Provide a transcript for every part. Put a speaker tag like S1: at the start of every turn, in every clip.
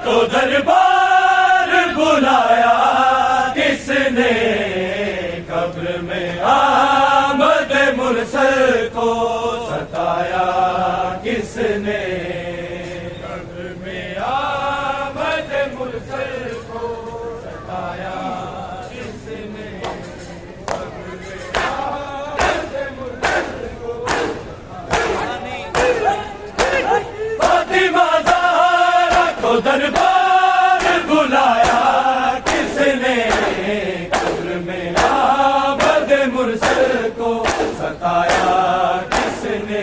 S1: کو دربار بلایا کس نے، قبر میں آمد مرسل کو ستایا کس نے، قبر میں آمد مرسل کو ستایا کس نے، قبر میں آمد مرسل کو فاطمہ زہرا کو دربار بلایا کس نے، قبر میں آمد مرسل کو ستایا کس نے،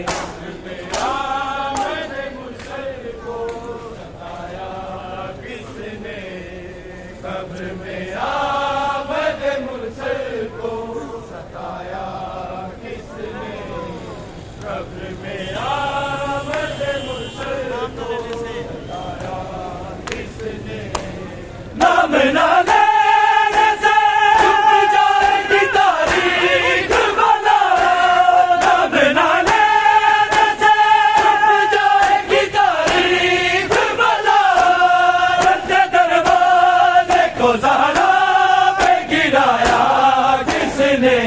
S1: قبر میں آمد مرسل کو ستایا کس نے، قبر میں آمد مرسل کو ستایا کس نے، قبر میں آمد مرسل کو ستایا کس نے، نام نہ لینے سے چھپ جائے گی تاریخ بنا، نام نہ لینے سے چھپ جائے گی تاریخ بنا، بند دروازے کو زہرا پہ گرایا کس نے،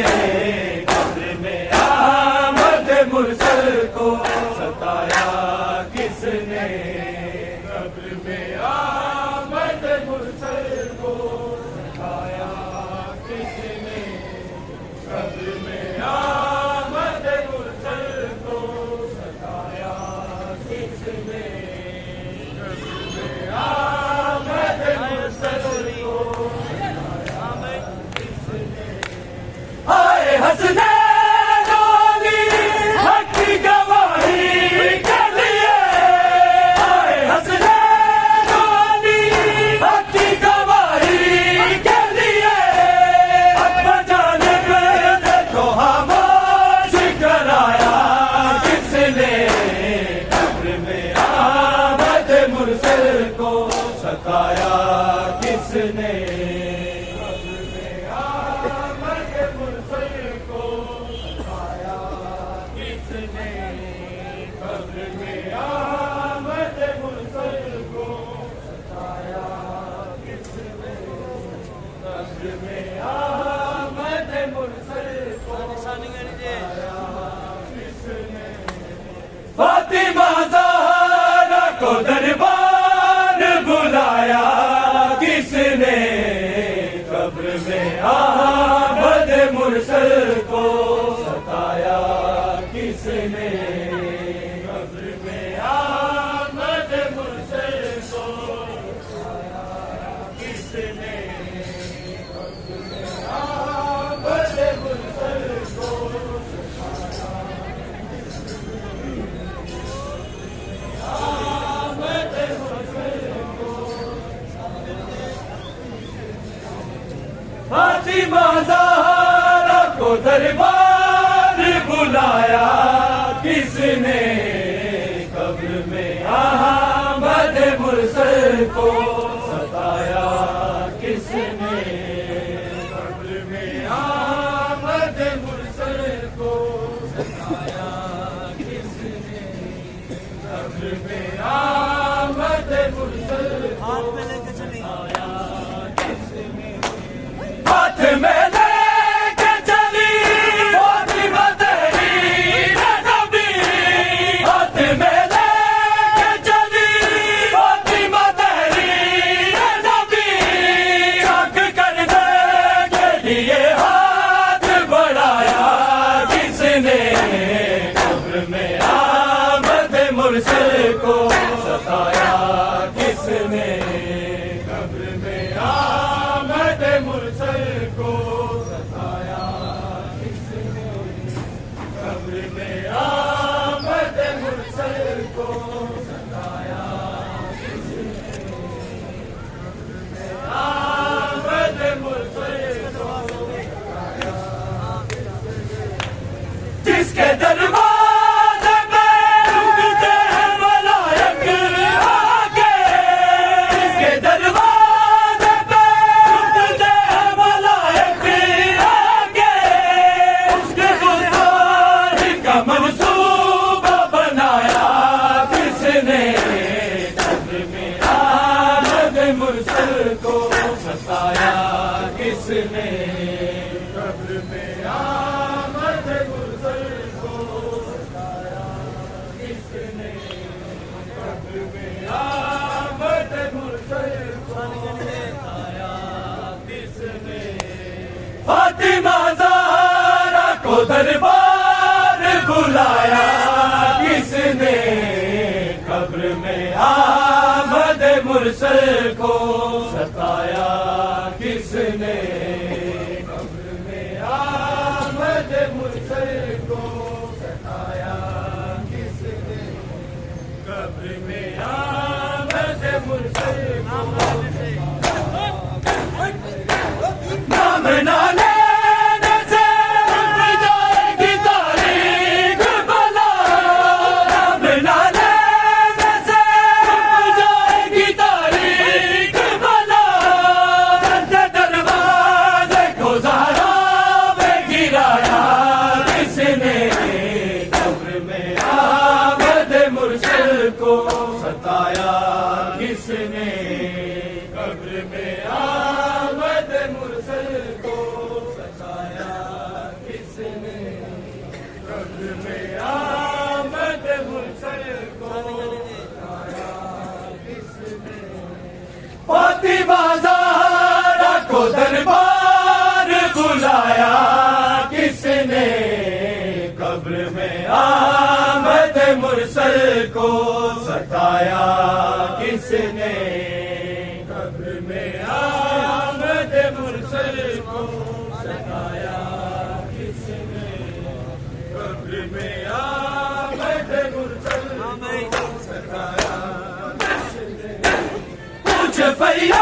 S1: قبر میں آمد مرسل کو ستایا کس نے، قبر میں آمد مرسل کو ستایا کس نے، قبر میں آمد مرسل کو ستایا کس نے، قبر میں آمد مرسل کو ستایا کس نے، آئے حسنین علی حق کی گواہی کے لیے، آئے حسنین علی حق کی گواہی کے لیے، اپنا جانب سے تو خاموش کرایا کس نے، قبر میں آمد مرسل کو ستایا کس نے، قبر میں آمد مرسل کو ستایا کس نے، قبر میں آمد مرسل کو ستایا کس نے، قبر میں آمد مرسل کو ستایا کس نے، فاطمہ زہرا کو دربار بلایا کس نے، قبر میں آمد مرسل کو ستایا کس نے، قبر میں آمد مرسل کو ستایا کس نے، قبر میں آمد مرسل کو ستایا آمد مرسل کو، فاطمہ زہرا کو دربار بلایا کس نے، قبر میں آمد مرسل کو ستایا کس نے، قبر میں آمد مرسل کو ستایا کس نے، قبر میں آمد مرسل کو ستایا کس نے، ہاتھ میں لے کے چلی فاطمہ تحریر نبی، ہاتھ میں لے کے چلی فاطمہ تحریر نبی، چاک کرنے کے لیے ہاتھ بڑھایا کس نے، قبر میں آمد مرسل کو ستایا کس نے، قبر میں آمد مرسل کو ستایا کس نے، قبر میں آمد مرسل کو ستایا کس نے، آمد مرسل کو ستایا کس نے، جس کے دروازے میں رکتے ہیں ملائک آگے، جس کے قبر میں آمد مرسل کو ستایا کس نے فاطمہ زہرا کو دربار بلایا کس نے قبر میں آمد مرسل کو ستایا کس نے قبر میں آمد مرسل کو ستایا کس نے قبر میں آمد مرسل کو نام نہ لینے سے چھپ جائے گی تاریخ بلا نام نہ لینے سے چھپ جائے گی تاریخ بلا درد دروازے کو زہرا میں گرایا کس نے قبر میں آمد مرسل کو ستایا کس نے قبر میں آمد مرسل کو ستایا کس نے قبر میں آمد مرسل کو ستایا کس نے فاطمہ زہرا کو دربار بلایا کس نے قبر میں آمد مرسل کو ستایا کس نے قبر میں آمد مرسل کو ستایا کس نے قبر میں آمد مرسل کو ستایا کس نے پوچھ فریاد